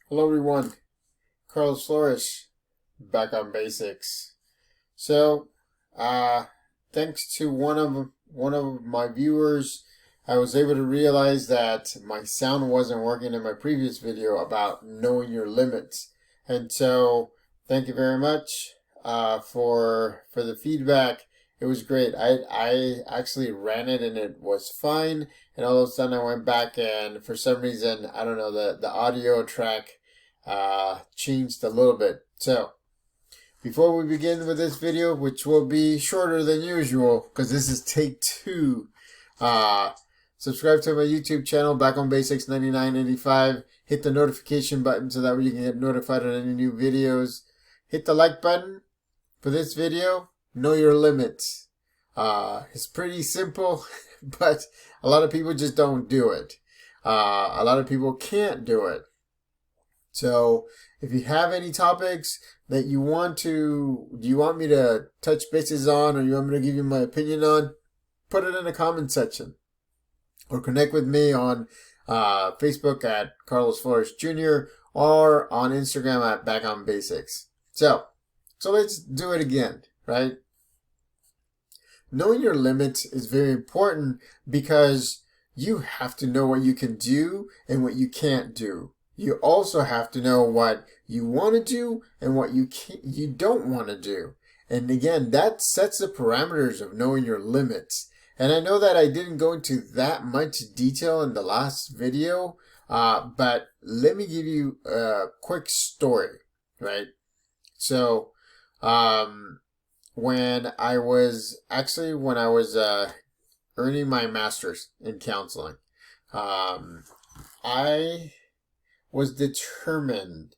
Hello everyone, Carlos Flores, back on basics. So, uh, thanks to one of my viewers, I was able to realize that my sound wasn't working in my previous video about knowing your limits. And so, thank you very much for the feedback. It was great. I actually ran it and it was fine. And all of a sudden I went back and for some reason, I don't know, the audio track changed a little bit. So before we begin with this video, which will be shorter than usual because this is take two, subscribe to my YouTube channel, Back on Basics 9985. Hit the notification button so that way you can get notified on any new videos. Hit the like button for this video. Know your limits. It's pretty simple, but a lot of people just don't do it. A lot of people can't do it. So if you have any topics that you want me to touch bases on, or you want me to give you my opinion on, put it in the comment section. Or connect with me on Facebook at Carlos Flores Jr. or on Instagram at Back on Basics. So let's do it again, right? Knowing your limits is very important because you have to know what you can do and what you can't do. You also have to know what you want to do and what you don't want to do. And again, that sets the parameters of knowing your limits. And I know that I didn't go into that much detail in the last video, but let me give you a quick story, right? So, when I was earning my master's in counseling, I was determined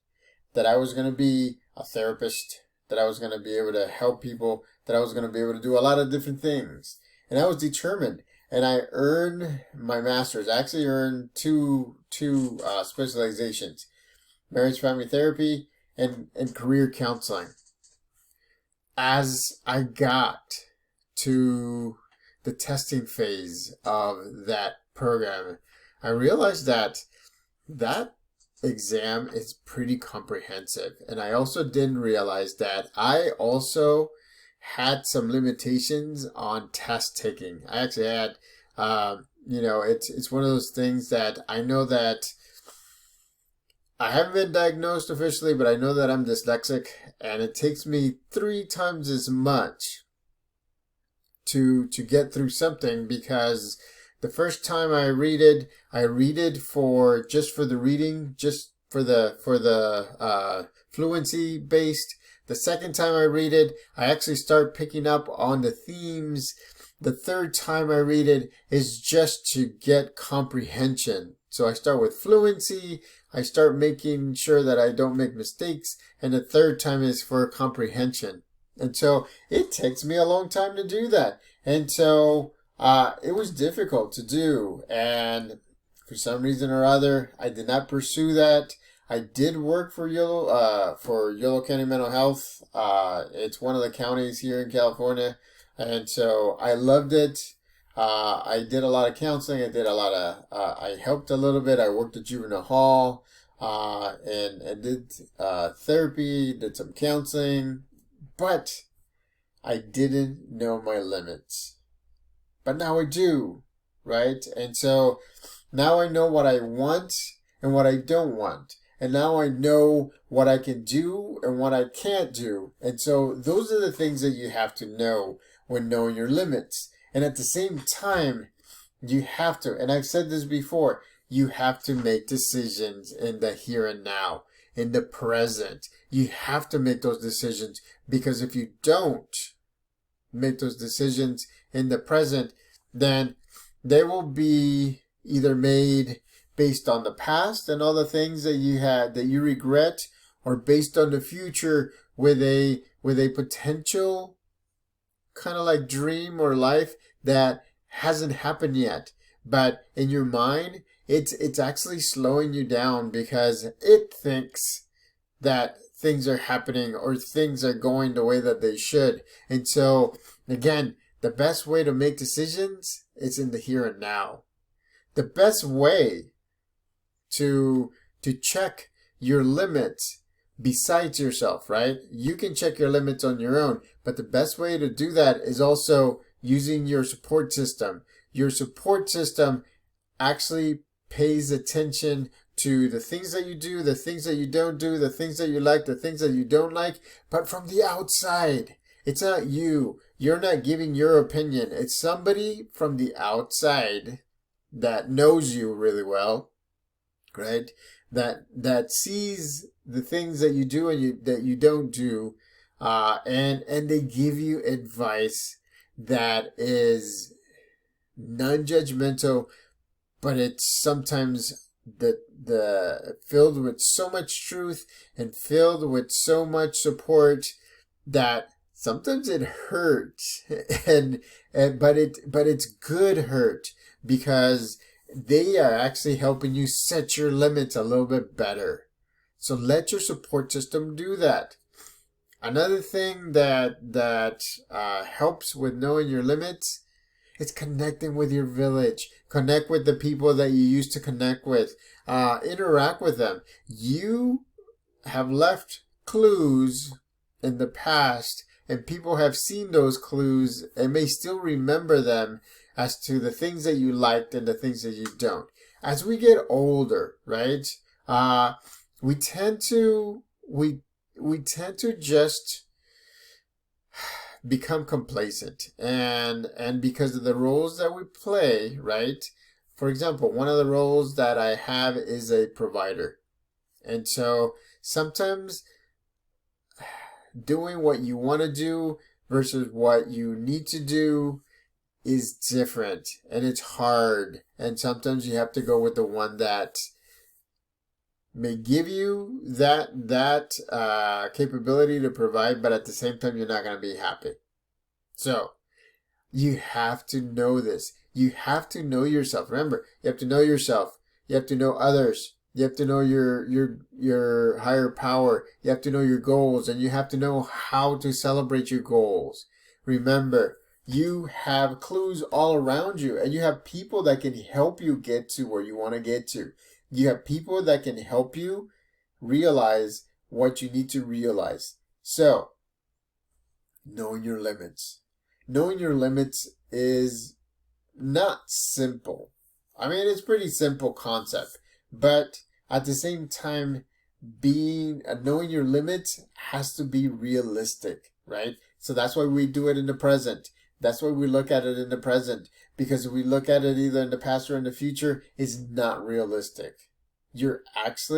that I was going to be a therapist, that I was going to be able to help people, that I was going to be able to do a lot of different things. And I was determined, and I earned my master's. I actually earned two specializations: marriage family therapy and career counseling. As I got to the testing phase of that program, I realized that exam is pretty comprehensive. And I also didn't realize that I also had some limitations on test taking. I actually had, it's one of those things that I know that I haven't been diagnosed officially, but I know that I'm dyslexic, and it takes me 3 times as much to get through something, because the first time I read it for the reading, just for the fluency based. The second time I read it, I actually start picking up on the themes. The third time I read it is just to get comprehension. So I start with fluency, I start making sure that I don't make mistakes, and the third time is for comprehension. And so it takes me a long time to do that. And so it was difficult to do. And for some reason or other, I did not pursue that. I did work for Yolo County Mental Health. It's one of the counties here in California. And so I loved it. I did a lot of counseling. I helped a little bit. I worked at juvenile hall, and did therapy, did some counseling, but I didn't know my limits. But now I do, right? And so now I know what I want and what I don't want. And now I know what I can do and what I can't do. And so those are the things that you have to know when knowing your limits. And at the same time, you have to, and I've said this before, you have to make decisions in the here and now, in the present. You have to make those decisions, because if you don't make those decisions in the present, then they will be either made based on the past and all the things that you had that you regret, or based on the future with a potential kind of like dream or life that hasn't happened yet. But in your mind, it's actually slowing you down because it thinks that things are happening or things are going the way that they should. And so again, the best way to make decisions is in the here and now. The best way to check your limits besides yourself, right? You can check your limits on your own, but the best way to do that is also using your support system. Your support system actually pays attention to the things that you do, the things that you don't do, the things that you like, the things that you don't like, but from the outside. It's not you. You're not giving your opinion. It's somebody from the outside that knows you really well, right? That sees the things that you do and that you don't do, and they give you advice that is non-judgmental, but it's sometimes the filled with so much truth and filled with so much support that sometimes it hurts, but it's good hurt, because they are actually helping you set your limits a little bit better. So let your support system do that. Another thing that helps with knowing your limits is connecting with your village. Connect with the people that you used to connect with. Interact with them. You have left clues in the past, and people have seen those clues and may still remember them as to the things that you liked and the things that you don't. As we get older, right, we tend to just become complacent, and because of the roles that we play, right? For example, one of the roles that I have is a provider, and so sometimes doing what you want to do versus what you need to do is different, and it's hard, and sometimes you have to go with the one that may give you that capability to provide, but at the same time you're not going to be happy. So you have to know this. You have to know yourself. Remember, you have to know yourself. You have to know others. You have to know your higher power. You have to know your goals, and you have to know how to celebrate your goals. Remember, you have clues all around you, and you have people that can help you get to where you want to get to. You have people that can help you realize what you need to realize. So, knowing your limits. Knowing your limits is not simple. I mean, it's a pretty simple concept, but at the same time, knowing your limits has to be realistic, right? So that's why we do it in the present. That's why we look at it in the present, because if we look at it either in the past or in the future, it's not realistic. It's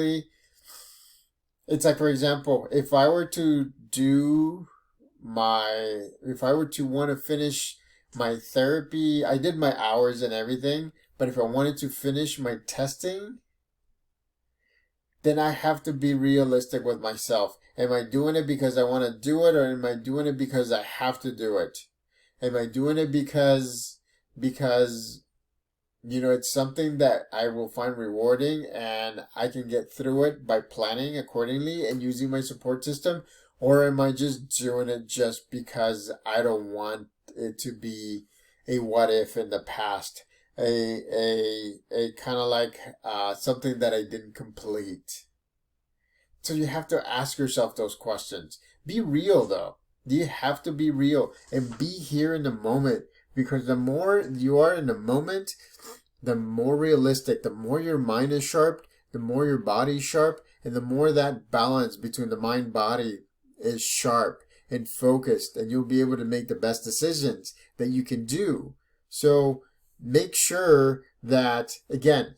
like, for example, if I were to want to finish my therapy, I did my hours and everything, but if I wanted to finish my testing, then I have to be realistic with myself. Am I doing it because I want to do it, or am I doing it because I have to do it? Am I doing it because it's something that I will find rewarding and I can get through it by planning accordingly and using my support system? Or am I just doing it just because I don't want it to be a what if in the past? A kind of like something that I didn't complete. So you have to ask yourself those questions. Be real though. You have to be real and be here in the moment, because the more you are in the moment, the more realistic, the more your mind is sharp, the more your body is sharp, and the more that balance between the mind body is sharp and focused, and you'll be able to make the best decisions that you can do. So make sure that, again,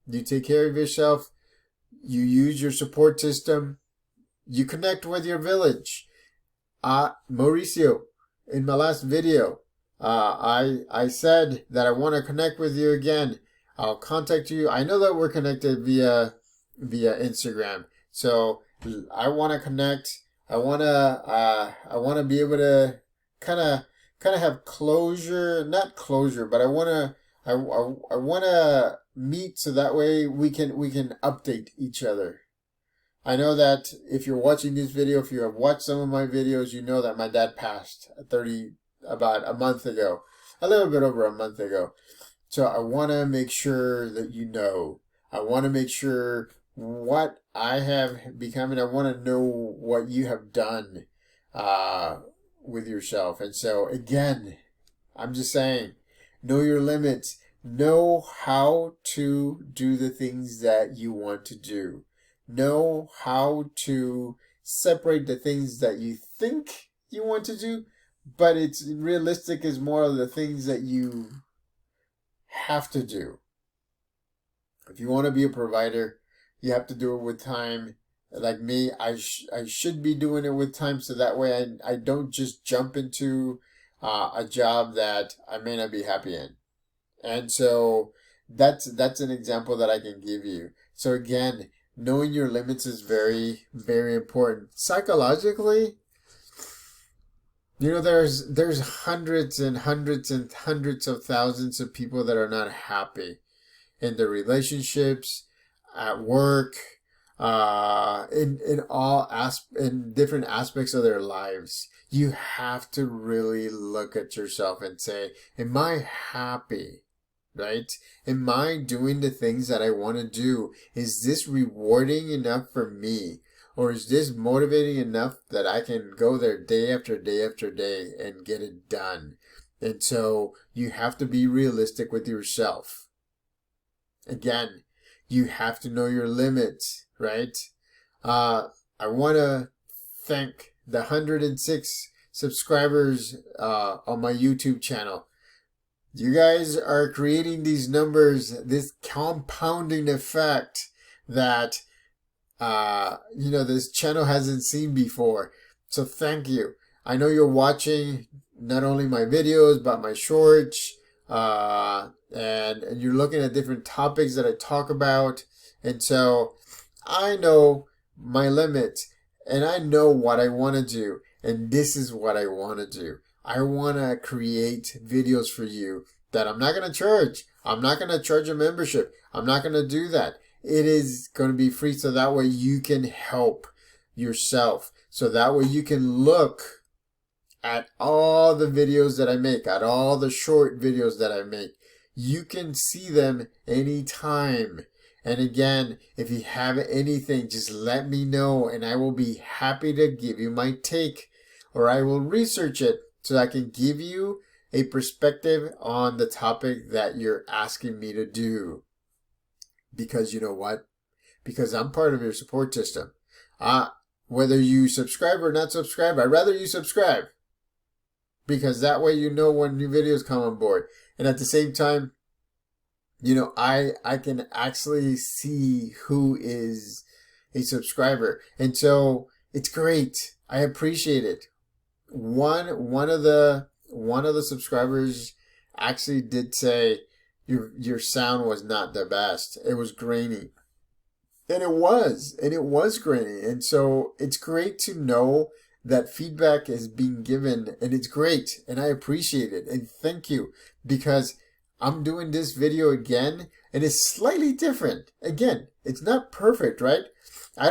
you take care of yourself, you use your support system, you connect with your village. Mauricio, in my last video, I said that I want to connect with you again. I'll contact you. I know that we're connected via Instagram, so I want to connect. I want to be able to kind of have closure, not closure, but I want to meet so that way we can update each other. I know that if you're watching this video, if you have watched some of my videos, you know that my dad passed about a month ago, a little bit over a month ago. So I want to make sure that you know. I want to make sure what I have become, and I want to know what you have done with yourself. And so, again, I'm just saying, know your limits. Know how to do the things that you want to do. Know how to separate the things that you think you want to do, but it's realistic is more of the things that you have to do. If you want to be a provider, you have to do it with time. Like me, I should be doing it with time, so that way I don't just jump into a job that I may not be happy in. And so that's an example that I can give you. So again, knowing your limits is very, very important. Psychologically, there's hundreds and hundreds and hundreds of thousands of people that are not happy in their relationships, at work, in different aspects of their lives. You have to really look at yourself and say, am I happy? Right? Am I doing the things that I want to do? Is this rewarding enough for me? Or is this motivating enough that I can go there day after day after day and get it done? And so you have to be realistic with yourself. Again, you have to know your limits, right? I want to thank the 106 subscribers on my YouTube channel. You guys are creating these numbers, this compounding effect that, this channel hasn't seen before. So thank you. I know you're watching not only my videos, but my shorts, and you're looking at different topics that I talk about. And so I know my limits, and I know what I want to do. And this is what I want to do. I want to create videos for you that I'm not going to charge. I'm not going to charge a membership. I'm not going to do that. It is going to be free, so that way you can help yourself. So that way you can look at all the videos that I make, at all the short videos that I make. You can see them anytime. And again, if you have anything, just let me know, and I will be happy to give you my take, or I will research it so I can give you a perspective on the topic that you're asking me to do. Because you know what? Because I'm part of your support system. Whether you subscribe or not subscribe, I'd rather you subscribe. Because that way you know when new videos come on board. And at the same time, I can actually see who is a subscriber. And so it's great. I appreciate it. One of the subscribers actually did say your sound was not the best. It was grainy. And it was grainy. And so it's great to know that feedback is being given, and it's great, and I appreciate it, and thank you, because I'm doing this video again, and it's slightly different. Again, it's not perfect, right? I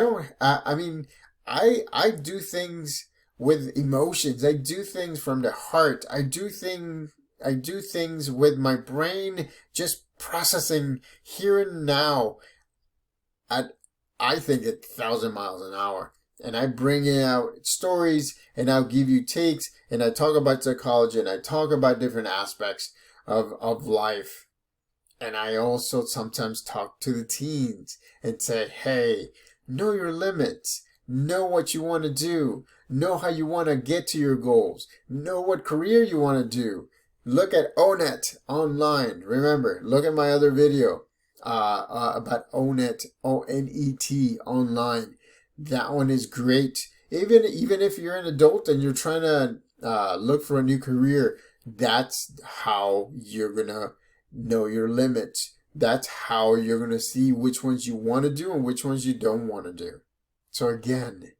do things with emotions. I do things from the heart. I do things with my brain just processing here and now at, I think, 1,000 miles an hour. And I bring out stories, and I'll give you takes, and I talk about psychology, and I talk about different aspects of life. And I also sometimes talk to the teens and say, hey, know your limits. Know what you want to do. Know how you want to get to your goals. Know what career you want to do. Look at ONET online. Remember, look at my other video about ONET, ONET online. That one is great. Even if you're an adult and you're trying to look for a new career, that's how you're going to know your limits. That's how you're going to see which ones you want to do and which ones you don't want to do. So again,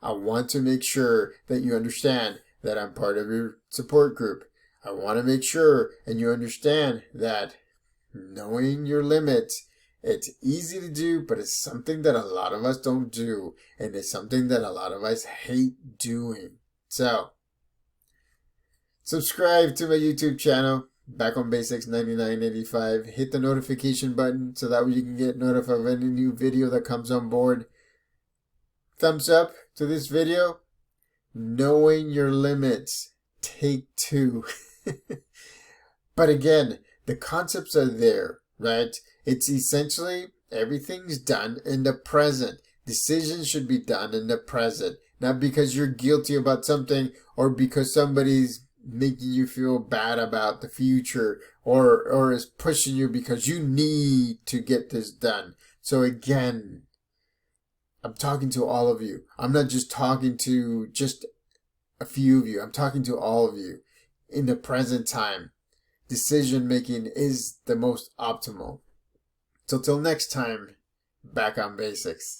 I want to make sure that you understand that I'm part of your support group. I want to make sure and you understand that knowing your limits, it's easy to do, but it's something that a lot of us don't do. And it's something that a lot of us hate doing. So, subscribe to my YouTube channel. Back on Basics 99.85. Hit the notification button so that way you can get notified of any new video that comes on board. Thumbs up to this video. Knowing your limits. Take 2. But again, the concepts are there, right? It's essentially everything's done in the present. Decisions should be done in the present. Not because you're guilty about something or because somebody's making you feel bad about the future or is pushing you because you need to get this done. So again, I'm talking to all of you. I'm not just talking to just a few of you. I'm talking to all of you. In the present time, decision making is the most optimal. So till next time, back on basics.